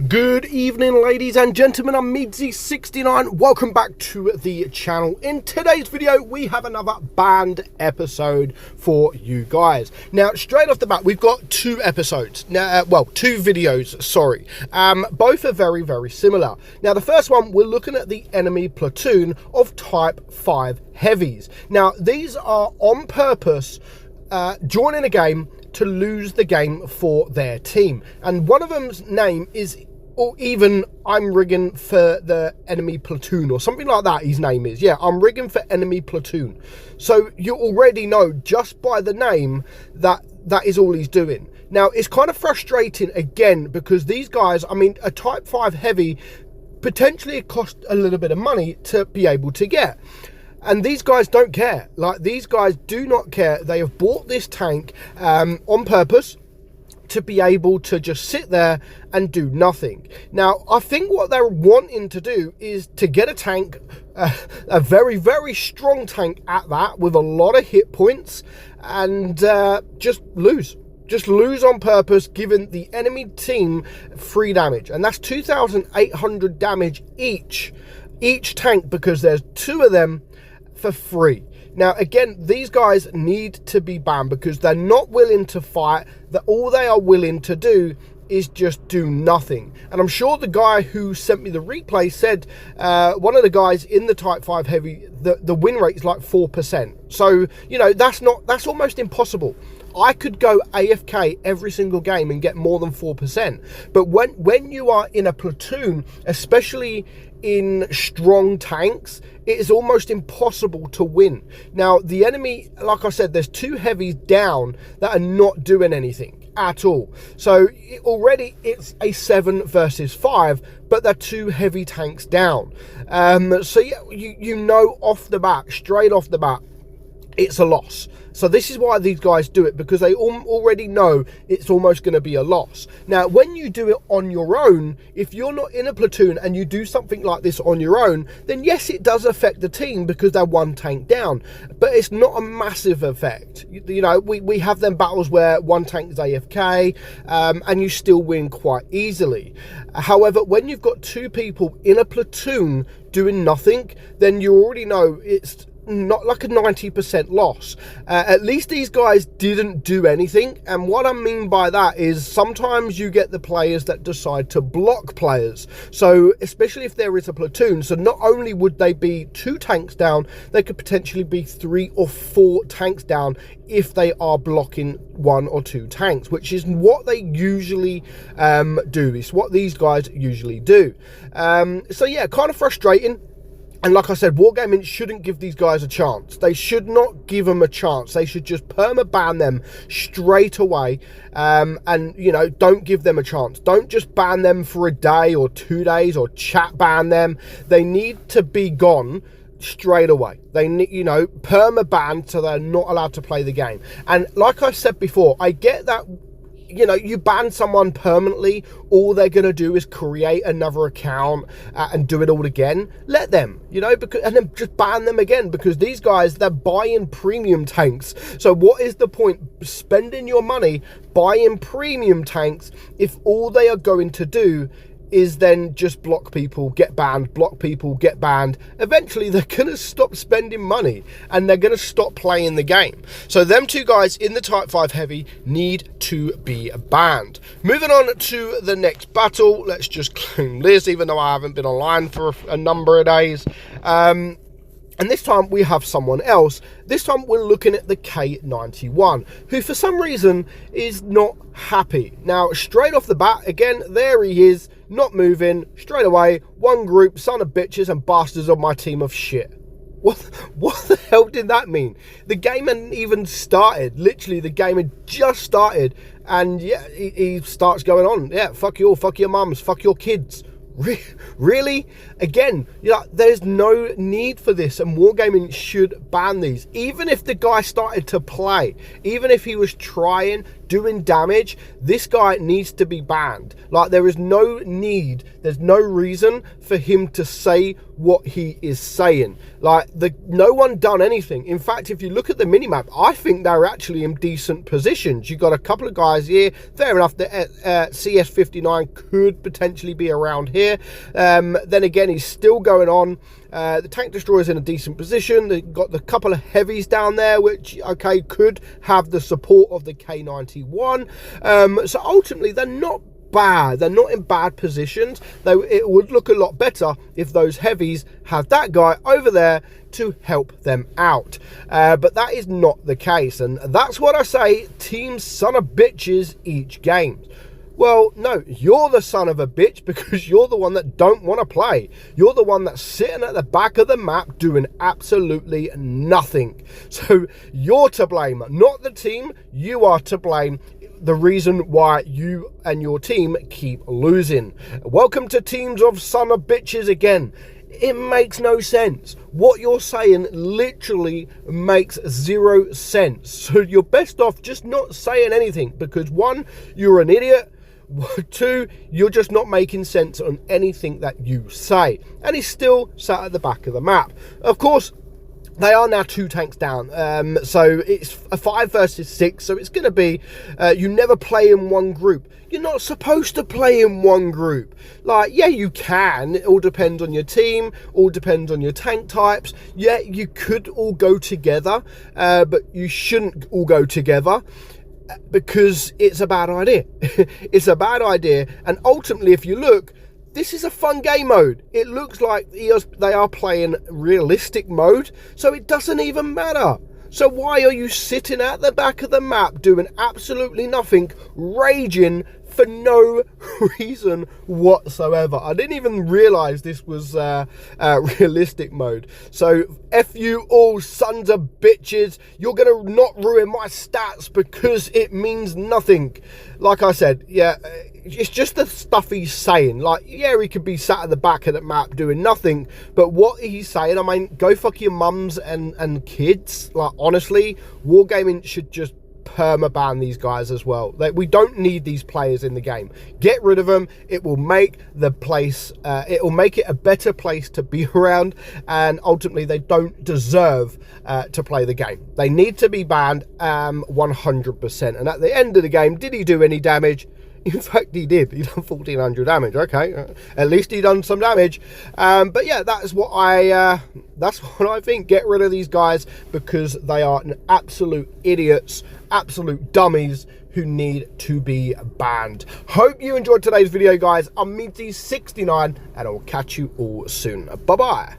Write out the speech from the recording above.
Good evening, ladies and gentlemen. I'm meadsyreplays. Welcome back to the channel. In today's video, we have another banned episode for you guys. Now, straight off the bat, we've got two episodes. Now, two videos, sorry. Both are very, very similar. Now, the first one, we're looking at the enemy platoon of Type 5 heavies. Now, these are on purpose joining a game to lose the game for their team. And one of them's name is, or even I'm rigging for the enemy platoon or something like that, his name is. Yeah, I'm rigging for enemy platoon. So you already know just by the name that that is all he's doing. Now, it's kind of frustrating again because these guys, I mean, a Type 5 heavy potentially cost a little bit of money to be able to get. And these guys don't care. Like, these guys do not care. They have bought this tank on purpose to be able to just sit there and do nothing. Now, I think what they're wanting to do is to get a tank, a very, very strong tank at that, with a lot of hit points, and just lose. Just lose on purpose, giving the enemy team free damage. And that's 2,800 damage each tank, because there's two of them for free. Now, again, these guys need to be banned because they're not willing to fight. That all they are willing to do is just do nothing. And I'm sure the guy who sent me the replay said, one of the guys in the Type 5 heavy, the win rate is like 4%. So, you know, that's almost impossible. I could go AFK every single game and get more than 4%. But when you are in a platoon, especially in strong tanks, it is almost impossible to win. Now, the enemy, like I said, there's two heavies down that are not doing anything at all. So already it's a 7 versus 5, but they're two heavy tanks down. So yeah, you know off the bat, straight off the bat, it's a loss. So this is why these guys do it, because they already know it's almost going to be a loss. Now, when you do it on your own, if you're not in a platoon and you do something like this on your own, then yes, it does affect the team because they're one tank down, but it's not a massive effect. You know, we have them battles where one tank is AFK, and you still win quite easily. However, when you've got two people in a platoon doing nothing, then you already know it's not like a 90% loss. At least these guys didn't do anything. And what I mean by that is sometimes you get the players that decide to block players. So especially if there is a platoon, so not only would they be two tanks down, they could potentially be 3 or 4 tanks down if they are blocking 1 or 2 tanks, which is what they usually do. It's what these guys usually do. So yeah, kind of frustrating. And like I said, Wargaming shouldn't give these guys a chance. They should not give them a chance. They should just perma-ban them straight away. And, you know, don't give them a chance. Don't just ban them for a day or 2 days or chat ban them. They need to be gone straight away. They need, you know, perma-ban so they're not allowed to play the game. And like I said before, I get that, you know, you ban someone permanently, all they're going to do is create another account and do it all again. Let them, you know, and then just ban them again, because these guys, they're buying premium tanks. So what is the point spending your money buying premium tanks if all they are going to do is then just block people, get banned, block people, get banned? Eventually they're gonna stop spending money and they're gonna stop playing the game. So them two guys in the Type 5 heavy need to be banned. Moving on to the next battle, let's just claim this, even though I haven't been online for a number of days. And this time we have someone else. This time we're looking at the K91, who for some reason is not happy. Now, straight off the bat, again, there he is, not moving, straight away, one group, son of bitches and bastards on my team of shit. What the hell did that mean? The game hadn't even started. Literally, the game had just started. And yeah, he starts going on. Yeah, fuck you all, fuck your mums, fuck your kids. Really? Again, you know, there's no need for this, and Wargaming should ban these. Even if the guy started to play, even if he was trying, doing damage, this guy needs to be banned. Like, there is no need, there's no reason for him to say what he is saying. Like, no one done anything. In fact, if you look at the minimap, I think they're actually in decent positions. You got a couple of guys here, fair enough. The CS59 could potentially be around here. Then again, he's still going on. The tank destroyer's in a decent position. They've got the couple of heavies down there, which, okay, could have the support of the K91. So ultimately, they're not bad. They're not in bad positions, though it would look a lot better if those heavies had that guy over there to help them out. But that is not the case, and that's what I say, teams son of bitches each game. Well, no, you're the son of a bitch because you're the one that don't want to play. You're the one that's sitting at the back of the map doing absolutely nothing. So you're to blame, not the team. You are to blame. The reason why you and your team keep losing. Welcome to teams of son of bitches again. It makes no sense. What you're saying literally makes zero sense. So you're best off just not saying anything because, one, you're an idiot. Two, you're just not making sense on anything that you say. And he's still sat at the back of the map. Of course, they are now 2 tanks down, so it's a 5 versus 6, so it's going to be, you never play in one group. You're not supposed to play in one group. Like, yeah, you can. It all depends on your team, all depends on your tank types. Yeah, you could all go together, but you shouldn't all go together, because it's a bad idea. It's a bad idea, and ultimately, if you look, this is a fun game mode. It looks like they are playing realistic mode, so it doesn't even matter. So why are you sitting at the back of the map doing absolutely nothing, raging for no reason whatsoever? I didn't even realize this was realistic mode. So F you all sons of bitches. You're gonna not ruin my stats because it means nothing. Like I said, yeah, it's just the stuff he's saying. Like, yeah, he could be sat at the back of the map doing nothing, but what he's saying, I mean, go fuck your mums and kids. Like, honestly, Wargaming should just perma-ban these guys as well. Like, we don't need these players in the game. Get rid of them. It will make the place, it will make it a better place to be around, and ultimately they don't deserve to play the game. They need to be banned 100%. And at the end of the game, did he do any damage? In fact, he did. He done 1,400 damage. Okay, at least he done some damage. But yeah, that's what I think. Get rid of these guys because they are absolute idiots, absolute dummies who need to be banned. Hope you enjoyed today's video, guys. I'm meadsy69, and I'll catch you all soon. Bye bye.